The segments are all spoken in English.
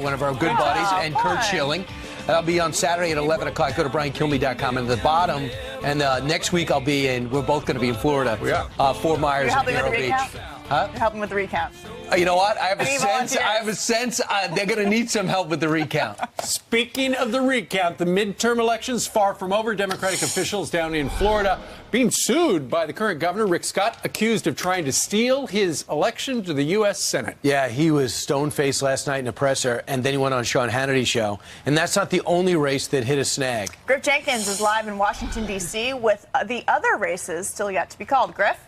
one of our good buddies, and Kurt Schilling. I'll be on Saturday at 11 o'clock. Go to BrianKilmeade.com. And at the bottom, and next week I'll be in, we're both going to be in Florida. Fort Myers and Vero Beach. Huh? You're helping with the recount. You know what? I have a sense they're going to need some help with the recount. Speaking of the recount, the midterm elections far from over. Democratic officials down in Florida being sued by the current governor, Rick Scott, accused of trying to steal his election to the U.S. Senate. Yeah, he was stone-faced last night in a presser, and then he went on Sean Hannity's show. And that's not the only race that hit a snag. Griff Jenkins is live in Washington, D.C. with the other races still yet to be called. Griff?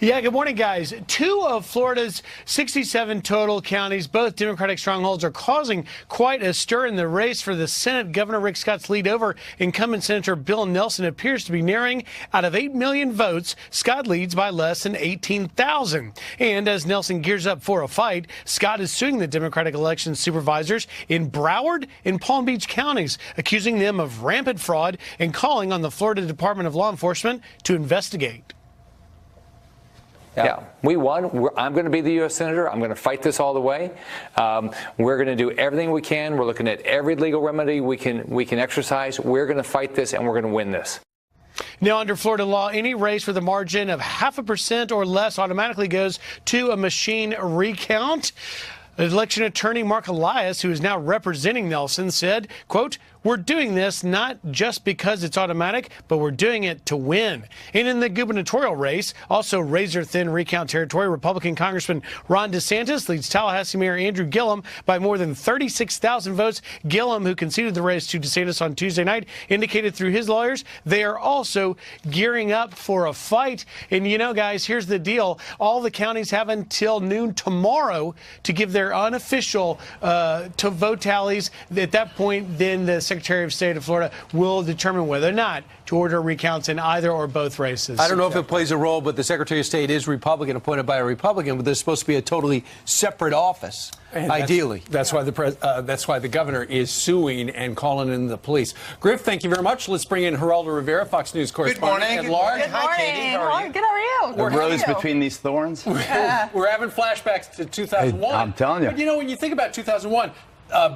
Yeah, good morning, guys. 2 of Florida's 67 total counties, both Democratic strongholds, are causing quite a stir in the race for the Senate. Governor Rick Scott's lead over incumbent Senator Bill Nelson appears to be narrowing. Out of 8 million votes, Scott leads by less than 18,000. And as Nelson gears up for a fight, Scott is suing the Democratic election supervisors in Broward and Palm Beach counties, accusing them of rampant fraud and calling on the Florida Department of Law Enforcement to investigate. Yeah, we won. I'm going to be the U.S. Senator. I'm going to fight this all the way. We're going to do everything we can. We're looking at every legal remedy we can exercise. We're going to fight this, and we're going to win this. Now, under Florida law, any race with a margin of 0.5% or less automatically goes to a machine recount. Election attorney Mark Elias, who is now representing Nelson, said, quote, "We're doing this not just because it's automatic, but we're doing it to win." And in the gubernatorial race, also razor-thin recount territory, Republican Congressman Ron DeSantis leads Tallahassee Mayor Andrew Gillum by more than 36,000 votes. Gillum, who conceded the race to DeSantis on Tuesday night, indicated through his lawyers they are also gearing up for a fight. And, you know, guys, here's the deal. All the counties have until noon tomorrow to give their unofficial to vote tallies. At that point, then the Secretary of State of Florida will determine whether or not to order recounts in either or both races. I don't know if it plays a role, but the Secretary of State is Republican, appointed by a Republican, but there's supposed to be a totally separate office, ideally. That's why the governor is suing and calling in the police. Griff, thank you very much. Let's bring in Geraldo Rivera, Fox News correspondent at large. Good morning. Hi, Katie. How are you? Good, how are you? A rose between these thorns? We're having flashbacks to 2001. I'm telling you. But, you know, when you think about 2001,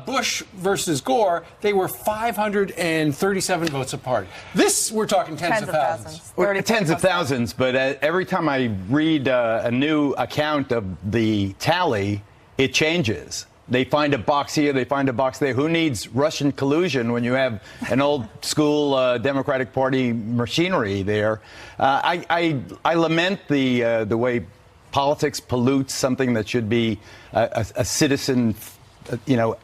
Bush versus Gore, they were 537 votes apart. This, we're talking tens of thousands. Tens of thousands, but every time I read a new account of the tally, it changes. They find a box here, they find a box there. Who needs Russian collusion when you have an old school Democratic Party machinery there? I lament the way politics pollutes something that should be a citizen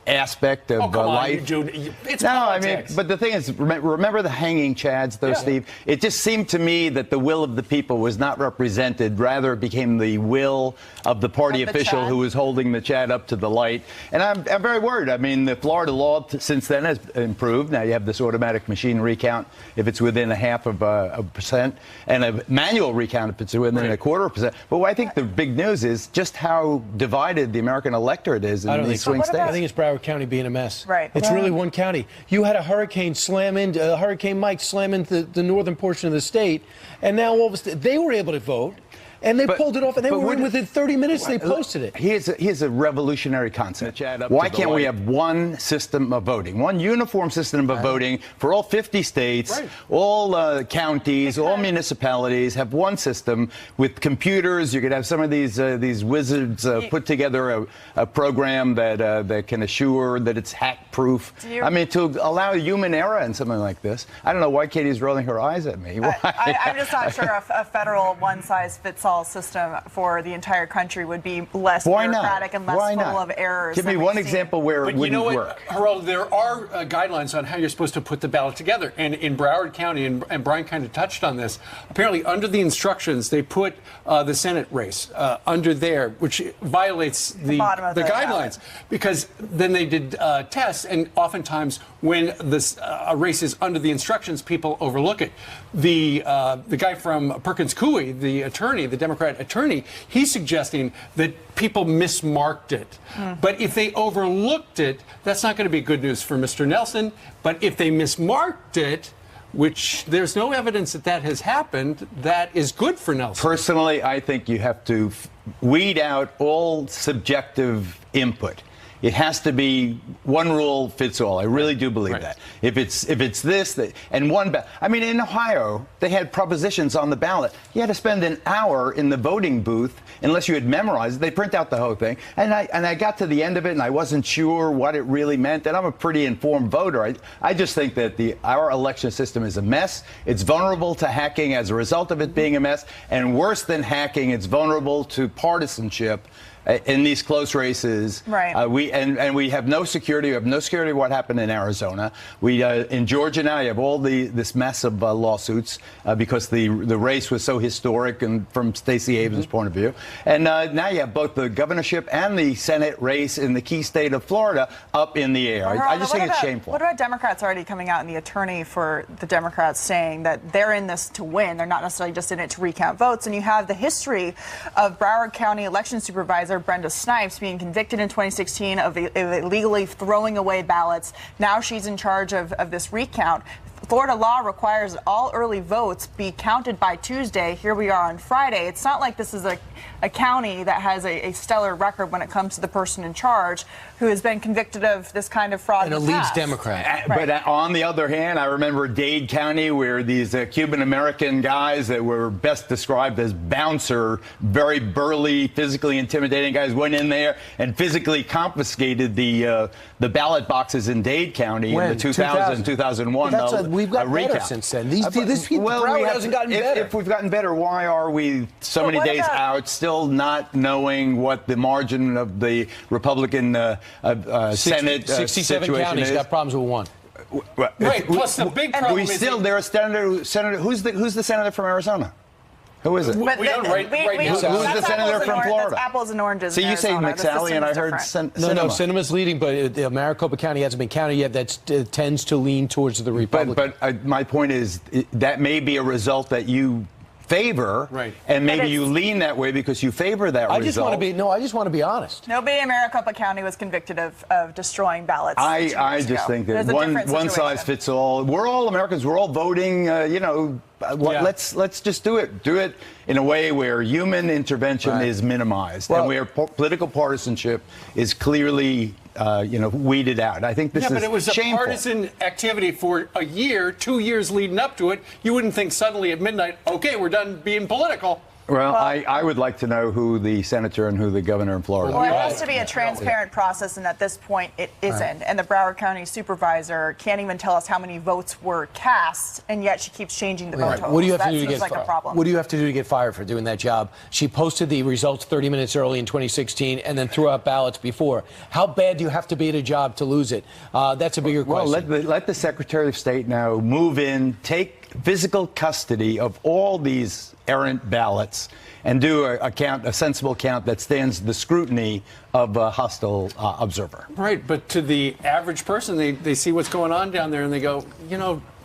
aspect of life. It's no, politics. But the thing is, remember the hanging chads, though, Steve? It just seemed to me that the will of the people was not represented. Rather, it became the will of the party official who was holding the chad up to the light. And I'm very worried. I mean, the Florida law since then has improved. Now you have this automatic machine recount if it's within 0.5%, and a manual recount if it's within 0.25%. But what I think the big news is just how divided the American electorate is in these swing states. I think it's Broward County being a mess. Right. It's really one county. You had a hurricane slam into Hurricane Mike slam into the northern portion of the state, and now all of a sudden they were able to vote. And they pulled it off, and they were in within 30 minutes. They posted it. Here's a revolutionary concept. Why can't we have one system of voting, one uniform system of voting for all 50 states, all counties, all municipalities? Have one system with computers. You could have some of these wizards put together a program that can assure that it's hack-proof. I mean, to allow human error in something like this. I don't know why Katie's rolling her eyes at me. I'm just not sure a federal one-size-fits-all system for the entire country would be less bureaucratic and less full of errors. Give me one example where it wouldn't work. Geraldo, there are guidelines on how you're supposed to put the ballot together. And in Broward County, and Brian kind of touched on this, apparently under the instructions, they put the Senate race under there, which violates the guidelines. Because then they did tests, and oftentimes when a race is under the instructions, people overlook it. The guy from Perkins Coie, the attorney, the Democrat attorney, he's suggesting that people mismarked it. But if they overlooked it, that's not going to be good news for Mr. Nelson. But if they mismarked it, which there's no evidence that has happened, that is good for Nelson. Personally, I think you have to weed out all subjective input. It has to be one rule fits all. I really do believe that. If it's this, and one, I mean, in Ohio, they had propositions on the ballot. You had to spend an hour in the voting booth unless you had memorized it. They print out the whole thing, and I got to the end of it, and I wasn't sure what it really meant. And I'm a pretty informed voter. I just think that our election system is a mess. It's vulnerable to hacking as a result of it being a mess, and worse than hacking, it's vulnerable to partisanship in these close races. Right. We have no security. We have no security of what happened in Arizona. We in Georgia now you have all this mess of lawsuits because the race was so historic and from Stacey Abrams' point of view. And now you have both the governorship and the Senate race in the key state of Florida up in the air. I just think it's shameful. What about Democrats already coming out and the attorney for the Democrats saying that they're in this to win? They're not necessarily just in it to recount votes. And you have the history of Broward County election supervisor Brenda Snipes being convicted in 2016 of illegally throwing away ballots. Now she's in charge of this recount. Florida law requires that all early votes be counted by Tuesday. Here we are on Friday. It's not like this is a county that has a stellar record when it comes to the person in charge who has been convicted of this kind of fraud. And a leads Democrat. But on the other hand, I remember Dade County where these Cuban-American guys that were best described as bouncer, very burly, physically intimidating guys went in there and physically confiscated the ballot boxes in Dade County in the 2000, 2001. We've got better since then. Broward hasn't gotten better. If we've gotten better, why are we so many days out still not knowing what the margin of the Republican Senate 67 situation counties is? got problems with one. Right. Plus the big problem is there a senator. Who's the senator from Arizona? Who is it? We don't right now. Who's the senator from Florida? That's apples and oranges. So you say McSally, and I heard Sinema. No, Sinema's leading, but Maricopa County hasn't been counted yet. That tends to lean towards the Republican. But my point is that may be a result that you favor, right? And maybe you lean that way because you favor that result. I just want to be honest. Nobody in Maricopa County was convicted of destroying ballots. I just think that one size fits all. We're all Americans. We're all voting. Let's just do it. Do it in a way where human intervention is minimized and where political partisanship is clearly weeded out. I think this is but it was shameful. A partisan activity for a year, 2 years leading up to it. You wouldn't think suddenly at midnight, okay, we're done being political. Well, I would like to know who the senator and who the governor in Florida are. Well, it has to be a transparent process, and at this point, it isn't. Right. And the Broward County supervisor can't even tell us how many votes were cast, and yet she keeps changing the vote totals. What do you have to do to get like a problem. What do you have to do to get fired for doing that job? She posted the results 30 minutes early in 2016, and then threw out ballots before. How bad do you have to be at a job to lose it? That's a bigger question. Well, let the Secretary of State now move in, take physical custody of all these errant ballots and do a sensible count that stands the scrutiny of a hostile observer. Right, but to the average person, they see what's going on down there and they go,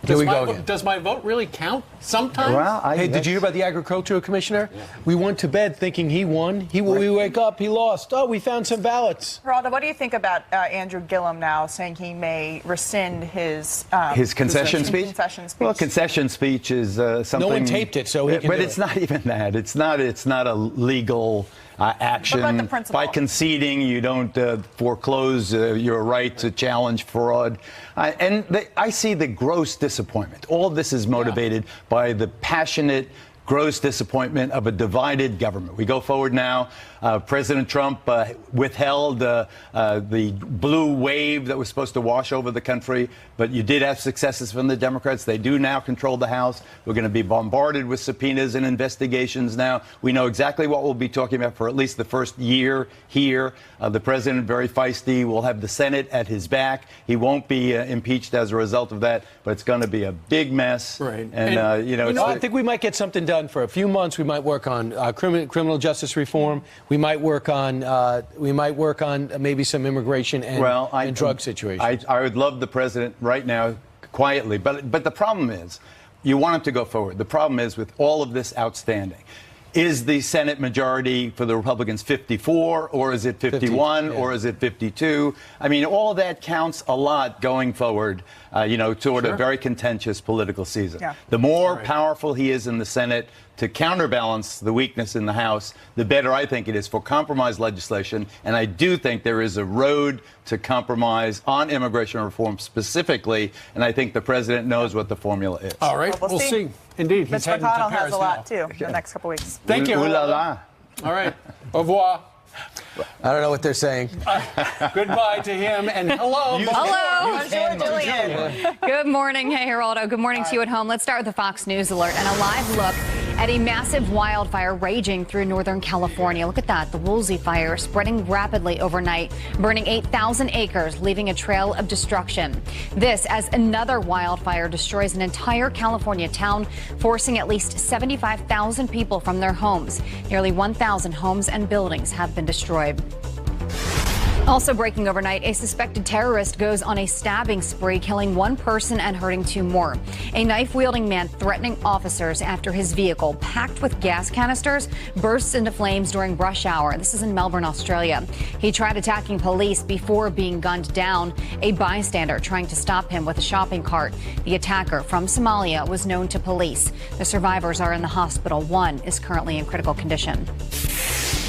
does my vote really count sometimes? Well, hey, did you hear about the agricultural commissioner? Yeah. We went to bed thinking he won. We wake up, he lost. Oh, we found some ballots. Geraldo, what do you think about Andrew Gillum now saying he may rescind his concession speech? Well, concession speech is something. No one taped it, so he can. But it's not even that. It's not a legal action. By conceding, you don't foreclose your right to challenge fraud. I see the gross disappointment. All of this is motivated by the passionate, gross disappointment of a divided government. We go forward now. President Trump withheld the blue wave that was supposed to wash over the country, but you did have successes from the Democrats. They do now control the House. We're going to be bombarded with subpoenas and investigations now. We know exactly what we'll be talking about for at least the first year here. The president, very feisty, will have the Senate at his back. He won't be impeached as a result of that, but it's going to be a big mess. Right. And, I think we might get something done for a few months. We might work on criminal justice reform. We might work on maybe some immigration and drug situations. I would love the president right now quietly, but the problem is you want him to go forward. The problem is with all of this outstanding. Is the Senate majority for the Republicans 54, or is it 51, or is it 52? I mean, all of that counts a lot going forward, toward a very contentious political season. Yeah. The more powerful he is in the Senate, to counterbalance the weakness in the House, the better I think it is for compromise legislation. And I do think there is a road to compromise on immigration reform specifically. And I think the president knows what the formula is. All right, Well, we'll see. Indeed, Mitch he's heading to McConnell has Paris a lot, now. too, in the next couple weeks. Thank you. Ooh la la. All right, au revoir. I don't know what they're saying. Goodbye to him, and hello. Hello. Julian. Good morning. Hey, Geraldo. Good morning to you at home. Let's start with the Fox News alert and a live look at a massive wildfire raging through Northern California. Look at that. The Woolsey fire spreading rapidly overnight, burning 8,000 acres, leaving a trail of destruction. This as another wildfire destroys an entire California town, forcing at least 75,000 people from their homes. Nearly 1,000 homes and buildings have been destroyed. Also breaking overnight, a suspected terrorist goes on a stabbing spree, killing one person and hurting two more. A knife-wielding man threatening officers after his vehicle, packed with gas canisters, bursts into flames during rush hour. This is in Melbourne, Australia. He tried attacking police before being gunned down, a bystander trying to stop him with a shopping cart. The attacker from Somalia was known to police. The survivors are in the hospital. One is currently in critical condition.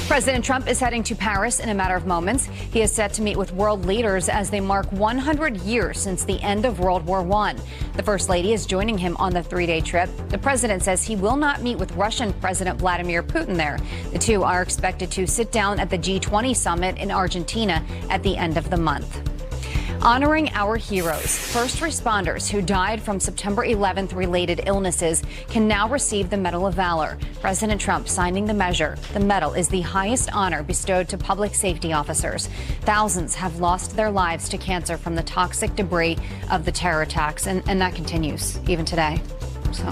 President Trump is heading to Paris in a matter of moments. He is set to meet with world leaders as they mark 100 years since the end of World War I. The First Lady is joining him on the three-day trip. The president says he will not meet with Russian President Vladimir Putin there. The two are expected to sit down at the G20 summit in Argentina at the end of the month. Honoring our heroes, first responders who died from September 11th related illnesses can now receive the Medal of Valor. President Trump signing the measure. The medal is the highest honor bestowed to public safety officers. Thousands have lost their lives to cancer from the toxic debris of the terror attacks, and that continues even today. So,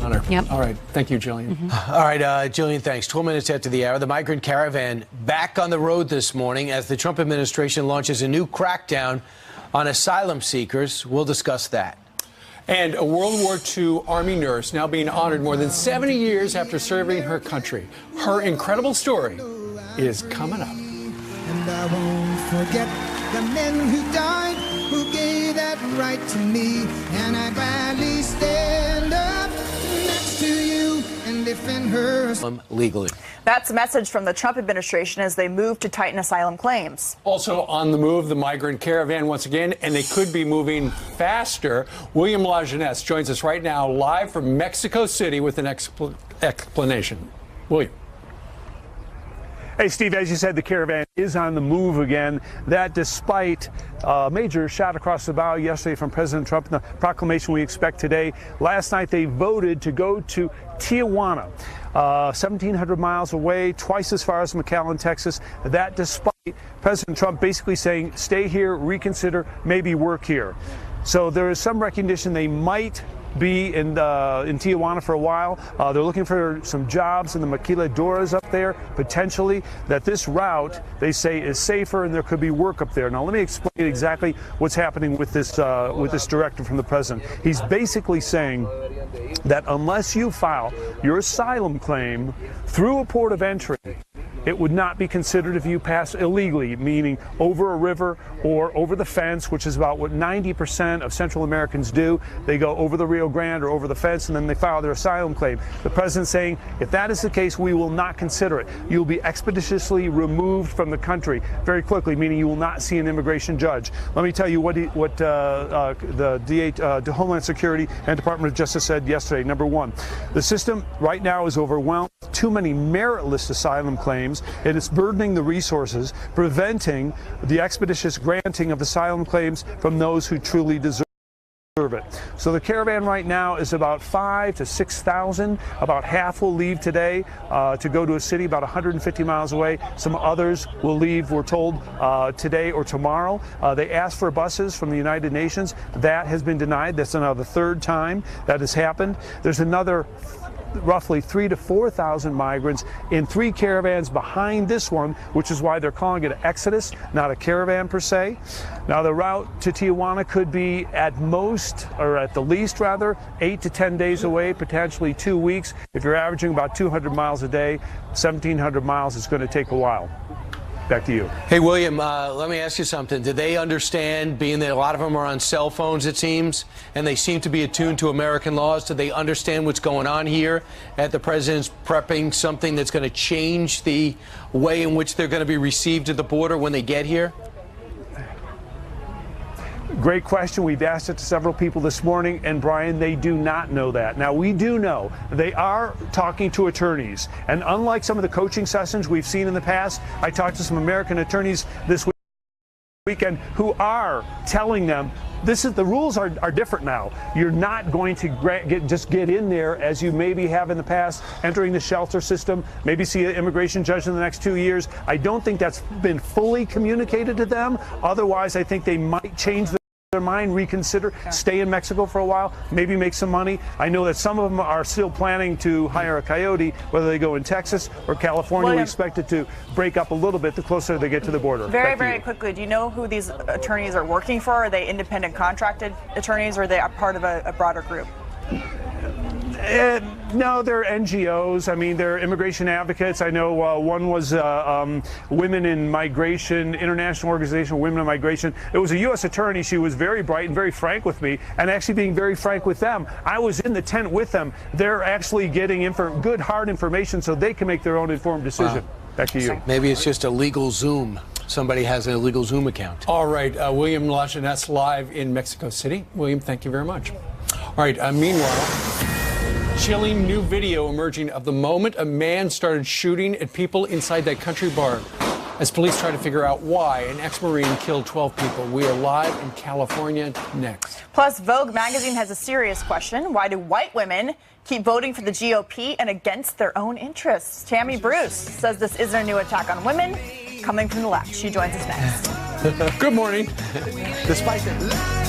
Honor. Yep. All right. Thank you, Jillian. All right, Jillian, thanks. 12 minutes after the hour, the migrant caravan back on the road this morning as the Trump administration launches a new crackdown on asylum seekers. We'll discuss that. And a World War II Army nurse now being honored more than 70 years after serving her country. Her incredible story is coming up. And I won't forget the men who died, who gave that right to me. And I gladly stand up next to you and defend her legally. That's a message from the Trump administration as they move to tighten asylum claims. Also on the move, the migrant caravan once again, and they could be moving faster. William Lajeunesse joins us right now live from Mexico City with an explanation. William. Hey, Steve, as you said, the caravan is on the move again. That despite a major shot across the bow yesterday from President Trump and the proclamation we expect today. Last night they voted to go to Tijuana, 1,700 miles away, twice as far as McAllen, Texas. That despite President Trump basically saying, stay here, reconsider, maybe work here. So there is some recognition they might be in Tijuana for a while. They're looking for some jobs in the maquiladoras up there, potentially, that this route, they say, is safer and there could be work up there. Now, let me explain exactly what's happening with this directive from the president. He's basically saying that unless you file your asylum claim through a port of entry, it would not be considered if you pass illegally, meaning over a river or over the fence, which is about what 90% of Central Americans do. They go over the Rio Grande or over the fence, and then they file their asylum claim. The president's saying, if that is the case, we will not consider it. You'll be expeditiously removed from the country very quickly, meaning you will not see an immigration judge. Let me tell you what the Homeland Security and Department of Justice said yesterday. Number one, the system right now is overwhelmed with too many meritless asylum claims. And it's burdening the resources, preventing the expeditious granting of asylum claims from those who truly deserve it. So the caravan right now is about 5,000 to 6,000. About half will leave today to go to a city about 150 miles away. Some others will leave, we're told, today or tomorrow. They asked for buses from the United Nations. That has been denied. That's now the third time that has happened. There's another roughly 3,000 to 4,000 migrants in 3 caravans behind this one, which is why they're calling it an exodus, not a caravan per se. Now, the route to Tijuana could be at most, or at the least rather, 8 to 10 days away, potentially 2 weeks. If you're averaging about 200 miles a day, 1,700 miles is going to take a while. Back to you. Hey, William, let me ask you something. Do they understand, being that a lot of them are on cell phones, it seems, and they seem to be attuned to American laws, do they understand what's going on here, that the president's prepping something that's going to change the way in which they're going to be received at the border when they get here? Great question. We've asked it to several people this morning, and Brian, they do not know that. Now, we do know they are talking to attorneys, and unlike some of the coaching sessions we've seen in the past, I talked to some American attorneys this weekend who are telling them the rules are different now. You're not going to just get in there as you maybe have in the past, entering the shelter system, maybe see an immigration judge in the next 2 years. I don't think that's been fully communicated to them. Otherwise, I think they might change their mind, reconsider, stay in Mexico for a while, maybe make some money. I know that some of them are still planning to hire a coyote, whether they go in Texas or California. William, we expect it to break up a little bit the closer they get to the border. Very quickly, do you know who these attorneys are working for? Are they independent contracted attorneys, or are they a part of a broader group? No, they're NGOs. I mean, they're immigration advocates. I know one was Women in Migration, International Organization of Women in Migration. It was a U.S. attorney. She was very bright and very frank with me, and actually being very frank with them. I was in the tent with them. They're actually getting good, hard information so they can make their own informed decision. Wow. Back to you. Maybe it's just a legal Zoom. Somebody has an illegal Zoom account. All right, William Lajeunesse live in Mexico City. William, thank you very much. All right, meanwhile, chilling new video emerging of the moment a man started shooting at people inside that country bar as police try to figure out why an ex-Marine killed 12 people. We are live in California next. Plus, Vogue magazine has a serious question. Why do white women keep voting for the GOP and against their own interests? Tammy Bruce says this isn't a new attack on women coming from the left. She joins us next. Good morning. Despite that.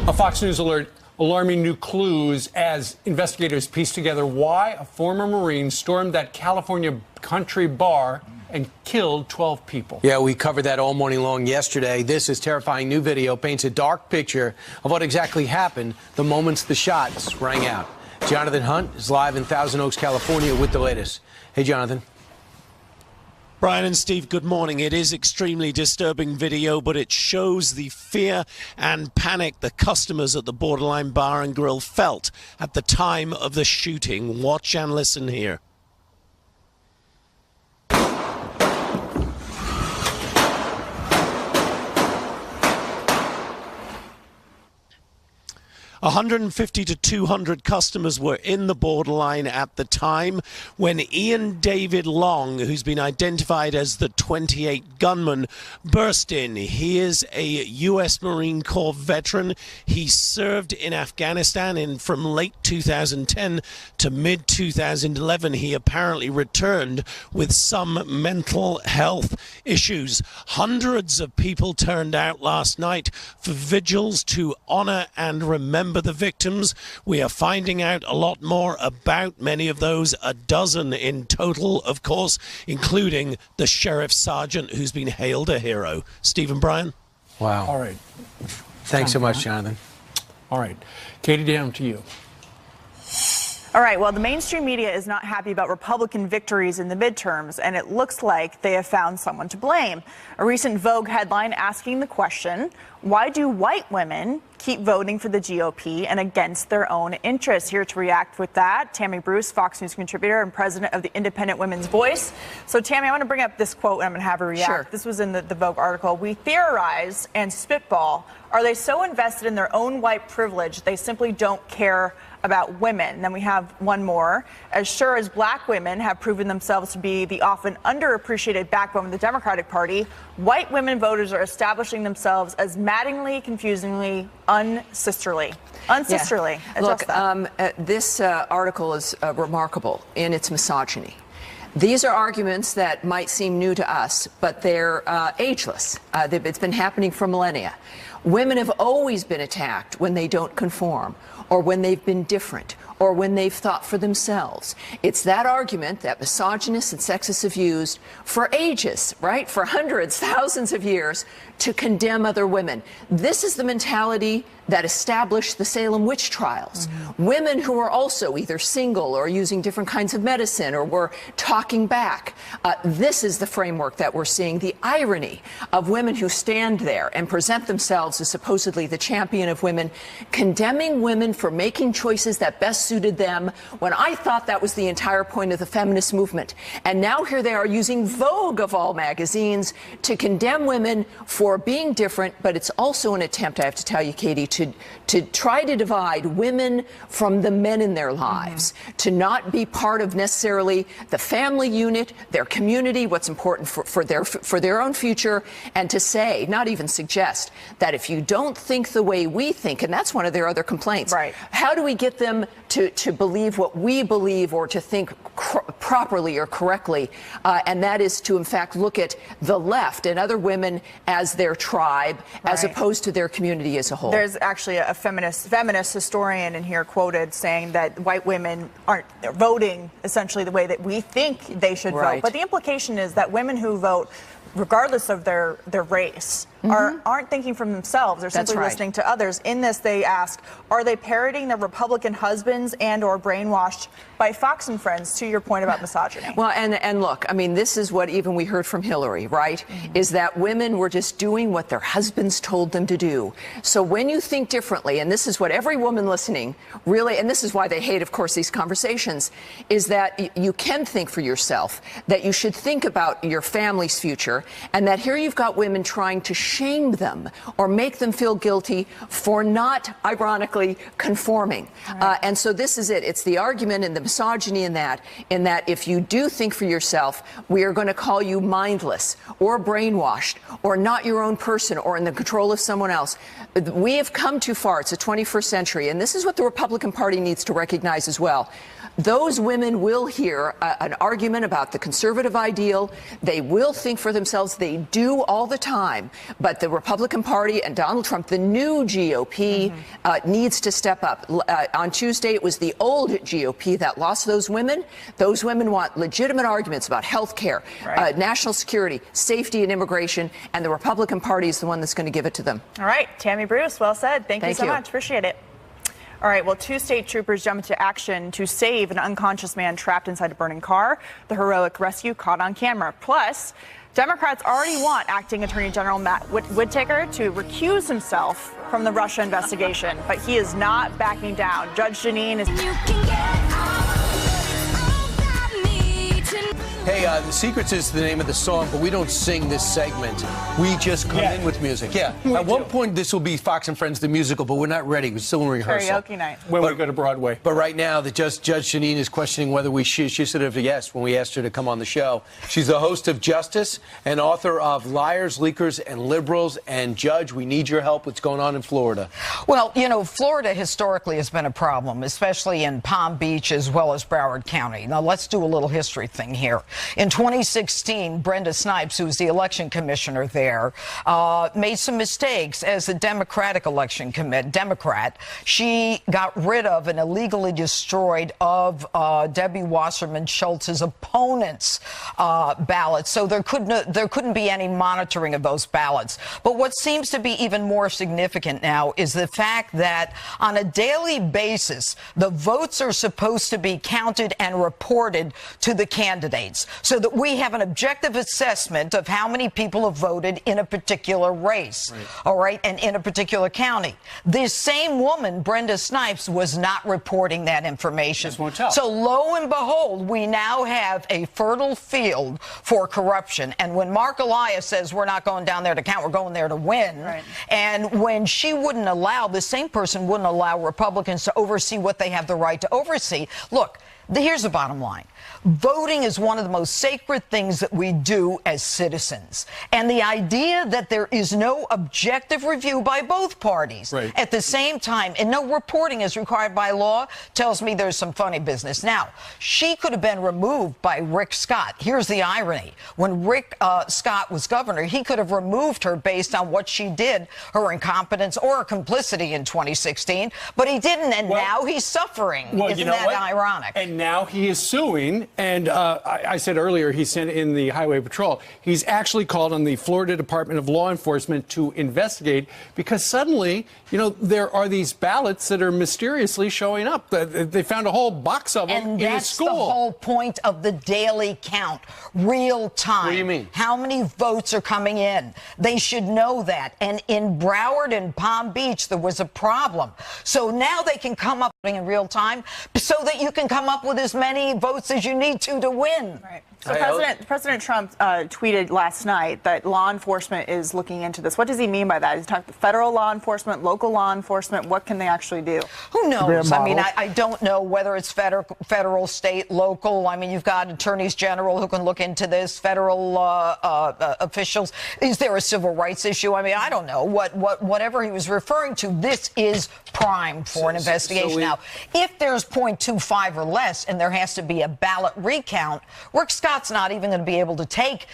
A Fox News alert, alarming new clues as investigators piece together why a former Marine stormed that California country bar and killed 12 people. Yeah, we covered that all morning long yesterday. This is terrifying new video, paints a dark picture of what exactly happened the moments the shots rang out. Jonathan Hunt is live in Thousand Oaks, California with the latest. Hey, Jonathan. Brian and Steve, good morning. It is extremely disturbing video, but it shows the fear and panic the customers at the Borderline Bar and Grill felt at the time of the shooting. Watch and listen here. 150 to 200 customers were in the Borderline at the time when Ian David Long, who's been identified as the 28 gunman, burst in. He is a U.S. Marine Corps veteran. He served in Afghanistan from late 2010 to mid-2011. He apparently returned with some mental health issues. Hundreds of people turned out last night for vigils to honor and remember the victims. We are finding out a lot more about many of those, a dozen in total, of course, including the sheriff sergeant who's been hailed a hero. Stephen Bryan. Wow. All right. Thanks so much, Jonathan. All right. Katie, down to you. All right, well, the mainstream media is not happy about Republican victories in the midterms, and it looks like they have found someone to blame. A recent Vogue headline asking the question, why do white women keep voting for the GOP and against their own interests? Here to react with that, Tammy Bruce, Fox News contributor and president of the Independent Women's Voice. So, Tammy, I want to bring up this quote, and I'm going to have her react. Sure. This was in the Vogue article. We theorize and spitball. Are they so invested in their own white privilege they simply don't care about women? And then we have one more. As sure as black women have proven themselves to be the often underappreciated backbone of the Democratic Party, white women voters are establishing themselves as maddeningly, confusingly unsisterly. Unsisterly. Yeah. Look, this article is remarkable in its misogyny. These are arguments that might seem new to us, but they're ageless. It's been happening for millennia. Women have always been attacked when they don't conform, or when they've been different, or when they've thought for themselves. It's that argument that misogynists and sexists have used for ages, right? For hundreds, thousands of years to condemn other women. This is the mentality that established the Salem witch trials. Women who are also either single or using different kinds of medicine or were talking back. This is the framework that we're seeing, the irony of women who stand there and present themselves as supposedly the champion of women, condemning women for making choices that best suited them, when I thought that was the entire point of the feminist movement. And now here they are using Vogue of all magazines to condemn women for being different, but it's also an attempt, I have to tell you, Katie, to try to divide women from the men in their lives, to not be part of necessarily the family unit, their community, what's important for their own future, and to say, not even suggest, that if you don't think the way we think, and that's one of their other complaints, right? How do we get them to believe what we believe or to think properly or correctly? And that is to, in fact, look at the left and other women as their tribe, as opposed to their community as a whole. There's actually a feminist historian in here quoted saying that white women aren't voting essentially the way that we think they should vote. But the implication is that women who vote, regardless of their race, aren't thinking for themselves. They're simply listening to others. In this, they ask, are they parroting their Republican husbands and or brainwashed by Fox and Friends, to your point about misogyny? Well, and look, I mean, this is what even we heard from Hillary, right? Is that women were just doing what their husbands told them to do. So when you think differently, and this is what every woman listening really, and this is why they hate, of course, these conversations, is that you can think for yourself, that you should think about your family's future, and that here you've got women trying to shame them or make them feel guilty for not, ironically, conforming. And so this is it. It's the argument and the misogyny in that if you do think for yourself, we are going to call you mindless or brainwashed or not your own person or in the control of someone else. We have come too far. It's the 21st century. And this is what the Republican Party needs to recognize as well. Those women will hear an argument about the conservative ideal. They will think for themselves. They do all the time. But the Republican Party and Donald Trump, the new GOP, needs to step up. On Tuesday, it was the old GOP that lost those women. Those women want legitimate arguments about health care, national security, safety and immigration, and the Republican Party is the one that's going to give it to them. All right. Tammy Bruce, well said. Thank you so much. Appreciate it. All right, well, 2 state troopers jumped into action to save an unconscious man trapped inside a burning car. The heroic rescue caught on camera. Plus, Democrats already want acting Attorney General Matt Whitaker to recuse himself from the Russia investigation, but he is not backing down. Judge Jeanine is... Hey, The Secrets is the name of the song, but we don't sing this segment. We just come in with music. Yeah. At one point, this will be Fox and Friends, the musical, but we're not ready. We're still in rehearsal. Karaoke night. When we go to Broadway. But right now, Judge Jeanine is questioning whether she should have yes when we asked her to come on the show. She's the host of Justice and author of Liars, Leakers, and Liberals. And, Judge, we need your help. What's going on in Florida? Well, you know, Florida historically has been a problem, especially in Palm Beach as well as Broward County. Now, let's do a little history thing here. In 2016, Brenda Snipes, who was the election commissioner there, made some mistakes as a Democratic election Democrat. She got rid of and illegally destroyed of Debbie Wasserman Schultz's opponent's ballots. So there couldn't be any monitoring of those ballots. But what seems to be even more significant now is the fact that on a daily basis, the votes are supposed to be counted and reported to the candidates, so that we have an objective assessment of how many people have voted in a particular race, all right, and in a particular county. This same woman, Brenda Snipes, was not reporting that information. So lo and behold, we now have a fertile field for corruption. And when Mark Elias says we're not going down there to count, we're going there to win, and when she wouldn't allow, the same person wouldn't allow Republicans to oversee what they have the right to oversee. Look, Here's the bottom line. Voting is one of the most sacred things that we do as citizens. And the idea that there is no objective review by both parties at the same time and no reporting is required by law tells me there's some funny business. Now, she could have been removed by Rick Scott. Here's the irony. When Rick Scott was governor, he could have removed her based on what she did, her incompetence or her complicity in 2016, but he didn't, and now he's suffering. Isn't that ironic? And now he is suing. And I said earlier, he sent in the Highway Patrol. He's actually called on the Florida Department of Law Enforcement to investigate because suddenly, there are these ballots that are mysteriously showing up. They found a whole box of them in a school. And that's the whole point of the daily count, real time. What do you mean? How many votes are coming in? They should know that. And in Broward and Palm Beach, there was a problem. So now they can come up in real time so that you can come up with as many votes as you need to win. Right. So President Trump tweeted last night that law enforcement is looking into this. What does he mean by that? He's talking federal law enforcement, local law enforcement. What can they actually do? Who knows? I mean, I don't know whether it's federal, state, local. I mean, you've got attorneys general who can look into this, federal officials. Is there a civil rights issue? I mean, I don't know. Whatever he was referring to, this is prime for an investigation. Now, if there's 0.25 or less and there has to be a ballot recount, Rick Scott's not even going to be able to take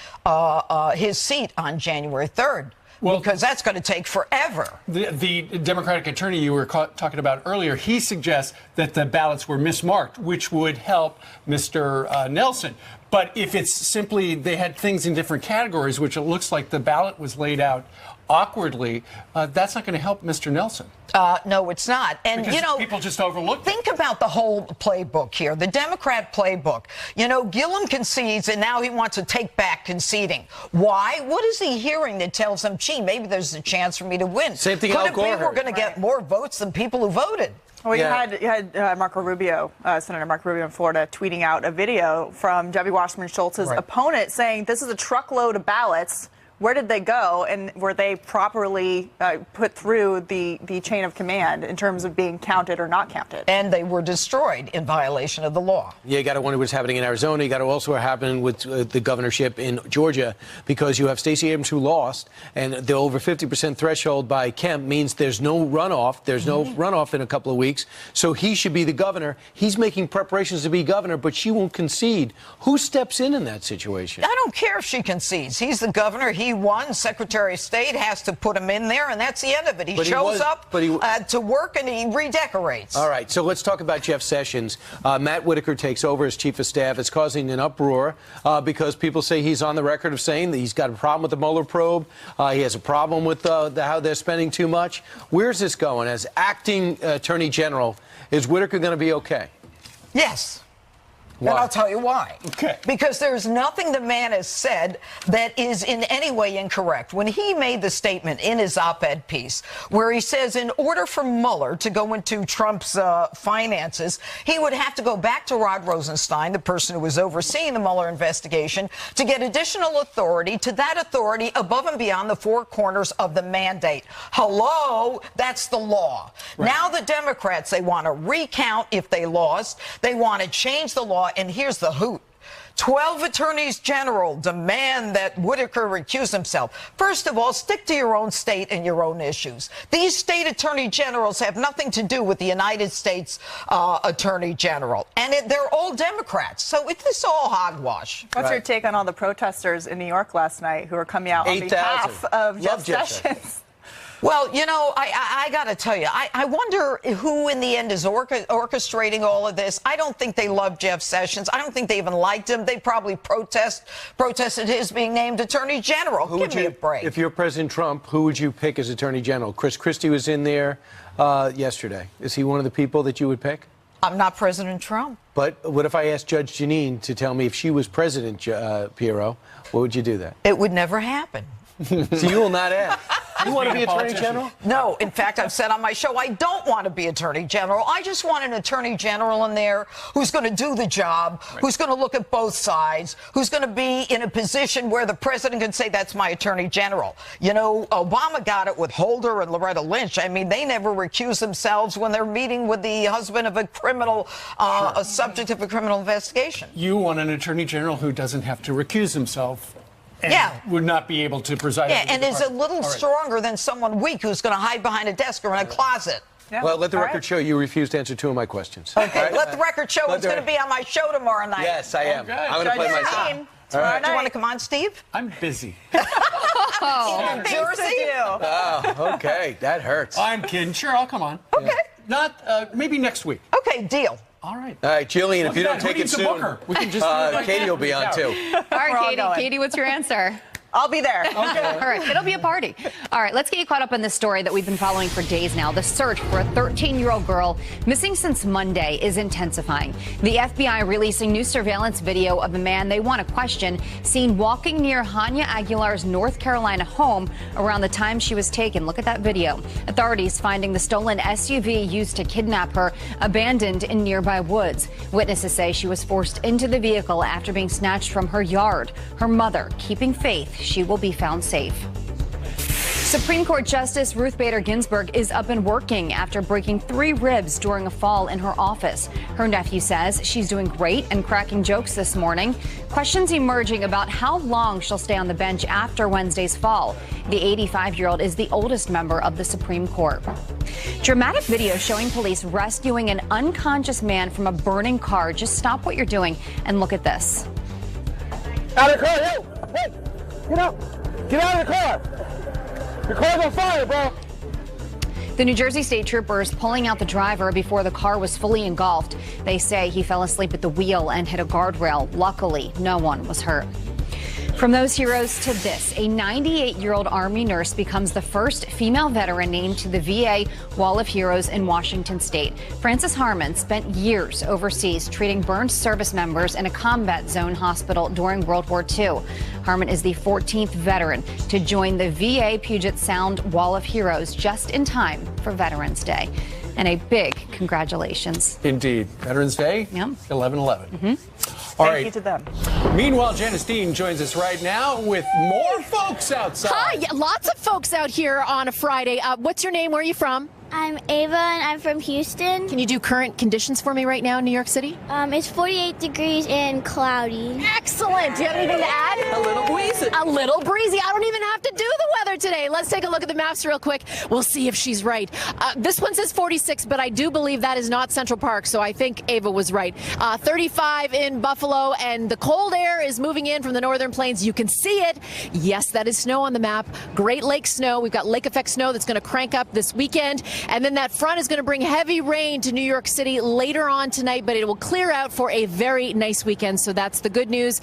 his seat on January 3rd. Because that's going to take forever. The Democratic attorney you were talking about earlier, he suggests that the ballots were mismarked, which would help Mr. Nelson. But if it's simply they had things in different categories, which it looks like the ballot was laid out awkwardly, that's not going to help Mr. Nelson. No, it's not. And, because people just overlook it. Think about the whole playbook here, the Democrat playbook. Gillum concedes, and now he wants to take back conceding. Why? What is he hearing that tells him, gee, maybe there's a chance for me to win? Same thing Could Al it Gore be we're going to get more votes than people who voted? Well, you had Marco Rubio, Senator Marco Rubio in Florida, tweeting out a video from Debbie Wasserman Schultz's opponent saying this is a truckload of ballots. Where did they go, and were they properly put through the chain of command in terms of being counted or not counted? And they were destroyed in violation of the law. Yeah, you got to wonder what's happening in Arizona. You got to also what happened with the governorship in Georgia, because you have Stacey Abrams who lost, and the over 50% threshold by Kemp means there's no runoff. There's no runoff in a couple of weeks, so he should be the governor. He's making preparations to be governor, but she won't concede. Who steps in that situation? I don't care if she concedes. He's the governor. He won. Secretary of State has to put him in there, and that's the end of it. He shows up to work, and he redecorates. All right, so let's talk about Jeff Sessions. Matt Whitaker takes over as chief of staff. It's causing an uproar because people say he's on the record of saying that he's got a problem with the Mueller probe. He has a problem with how they're spending too much. Where's this going? As acting attorney general, is Whitaker going to be okay? Yes. Why? And I'll tell you why. Okay. Because there's nothing the man has said that is in any way incorrect. When he made the statement in his op-ed piece where he says in order for Mueller to go into Trump's finances, he would have to go back to Rod Rosenstein, the person who was overseeing the Mueller investigation, to get additional authority, to that authority above and beyond the four corners of the mandate. Hello, that's the law. Right. Now the Democrats, they want to recount if they lost. They want to change the law. And here's the hoot. 12 attorneys general demand that Whitaker recuse himself. First of all, stick to your own state and your own issues. These state attorney generals have nothing to do with the United States attorney general. And they're all Democrats. So it's this all hogwash. What's your take on all the protesters in New York last night who are coming out on behalf of Jeff Sessions? Well, I got to tell you, I wonder who in the end is orchestrating all of this. I don't think they love Jeff Sessions. I don't think they even liked him. They probably protested his being named Attorney General. Give me a break. If you're President Trump, who would you pick as Attorney General? Chris Christie was in there yesterday. Is he one of the people that you would pick? I'm not President Trump. But what if I asked Judge Jeanine to tell me if she was President Piero, what would you do that? It would never happen. So you will not ask. You want to be Attorney General? No, in fact, I've said on my show, I don't want to be Attorney General. I just want an Attorney General in there who's going to do the job, who's going to look at both sides, who's going to be in a position where the president can say, that's my Attorney General. You know, Obama got it with Holder and Loretta Lynch. I mean, they never recuse themselves when they're meeting with the husband of a criminal, a subject of a criminal investigation. You want an Attorney General who doesn't have to recuse himself. And would not be able to preside. Yeah, and is a little stronger than someone weak who's going to hide behind a desk or in a closet. Yeah. Well, let the record show you refused to answer 2 of my questions. Okay, let the record show who's going to be on my show tomorrow night. Yes, I am. I'm going to play my song. All right. Do you want to come on, Steve? I'm busy. In Jersey? Oh, okay. That hurts. I'm kidding. Sure, I'll come on. Okay. Not, maybe next week. Okay, deal. All right. All right, Jillian, if you don't take it soon, we can just Katie will be on too. All right, Katie, what's your answer? I'll be there. Okay. All right, it'll be a party. All right, let's get you caught up on this story that we've been following for days now. The search for a 13-year-old girl missing since Monday is intensifying. The FBI releasing new surveillance video of a man they want to question seen walking near Hania Aguilar's North Carolina home around the time she was taken. Look at that video. Authorities finding the stolen SUV used to kidnap her abandoned in nearby woods. Witnesses say she was forced into the vehicle after being snatched from her yard. Her mother keeping faith she will be found safe. Supreme Court Justice Ruth Bader Ginsburg is up and working after breaking 3 ribs during a fall in her office. Her nephew says she's doing great and cracking jokes this morning. Questions emerging about how long she'll stay on the bench after Wednesday's fall. The 85-year-old is the oldest member of the Supreme Court. Dramatic video showing police rescuing an unconscious man from a burning car. Just stop what you're doing and look at this. Out of the car, hey! Get out! Get out of the car! Your car's on fire, bro! The New Jersey State Troopers pulling out the driver before the car was fully engulfed. They say he fell asleep at the wheel and hit a guardrail. Luckily, no one was hurt. From those heroes to this, a 98-year-old Army nurse becomes the first female veteran named to the VA Wall of Heroes in Washington state. Frances Harmon spent years overseas treating burned service members in a combat zone hospital during World War II. Harmon is the 14th veteran to join the VA Puget Sound Wall of Heroes just in time for Veterans Day. And a big congratulations. Indeed. Veterans Day, 11/11. Thank you to them. Meanwhile, Janice Dean joins us right now with more folks outside. Hi, lots of folks out here on a Friday. What's your name? Where are you from? I'm Ava, and I'm from Houston. Can you do current conditions for me right now in New York City? It's 48 degrees and cloudy. Excellent. Do you have anything to add? A little breezy. A little breezy. I don't even have to do the weather today. Let's take a look at the maps real quick. We'll see if she's right. This one says 46, but I do believe that is not Central Park, so I think Ava was right. 35 in Buffalo, and the cold air is moving in from the northern plains. You can see it. Yes, that is snow on the map. Great Lake snow. We've got lake effect snow that's going to crank up this weekend. And then that front is going to bring heavy rain to New York City later on tonight, but it will clear out for a very nice weekend. So that's the good news.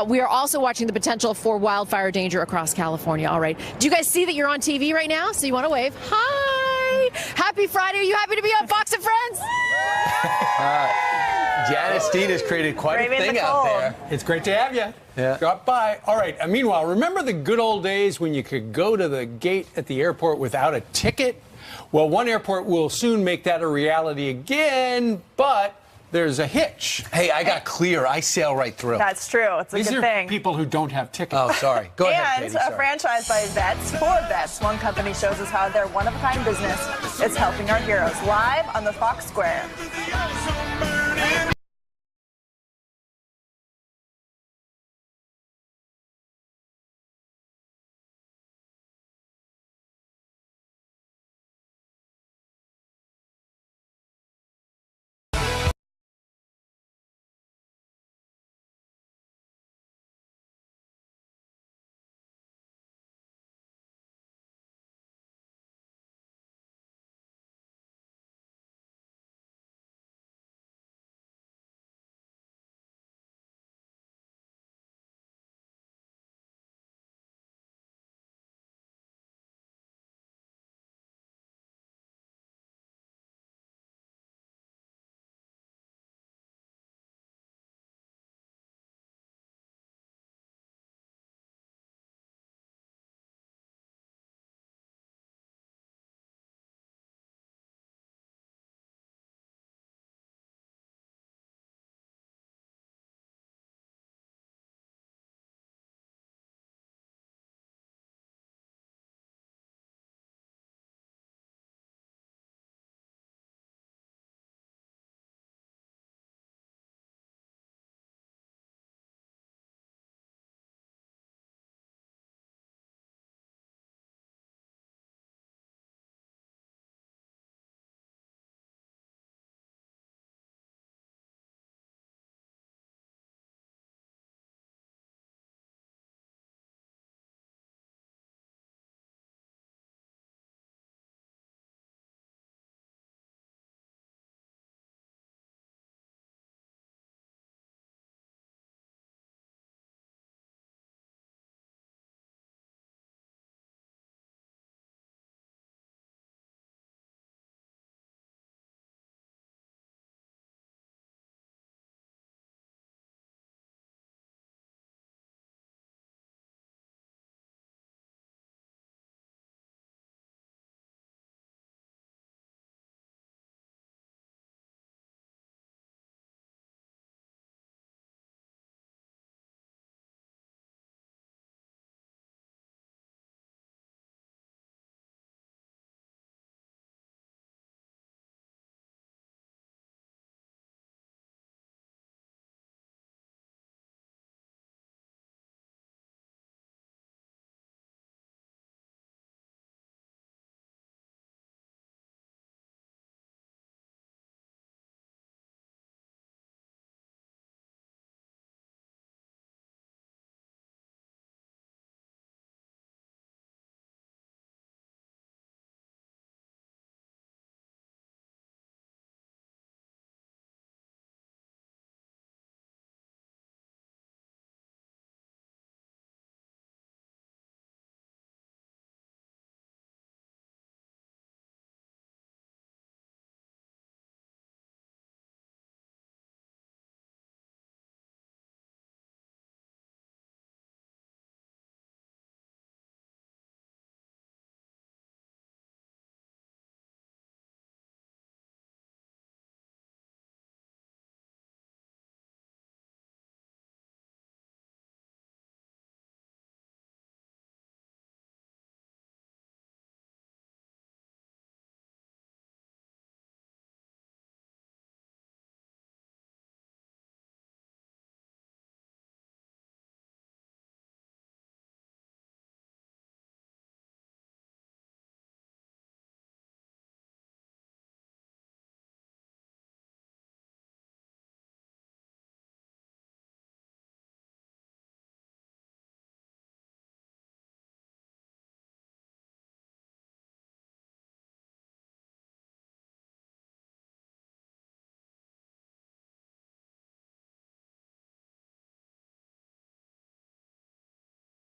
We are also watching the potential for wildfire danger across California. All right. Do you guys see that you're on TV right now? So you want to wave? Hi. Happy Friday. Are you happy to be on Fox and Friends? Janice Dean has created quite a thing out there. It's great to have you. Yeah. Drop by. All right. Meanwhile, remember the good old days when you could go to the gate at the airport without a ticket? Well, one airport will soon make that a reality again, but there's a hitch. Hey, I got clear. I sail right through. That's true. It's a These good are thing. people who don't have tickets. Oh, sorry. Go ahead, And Katie, a sorry. franchise by vets for vets. One company shows us how their one-of-a-kind business is helping our heroes. Live on the Fox Square.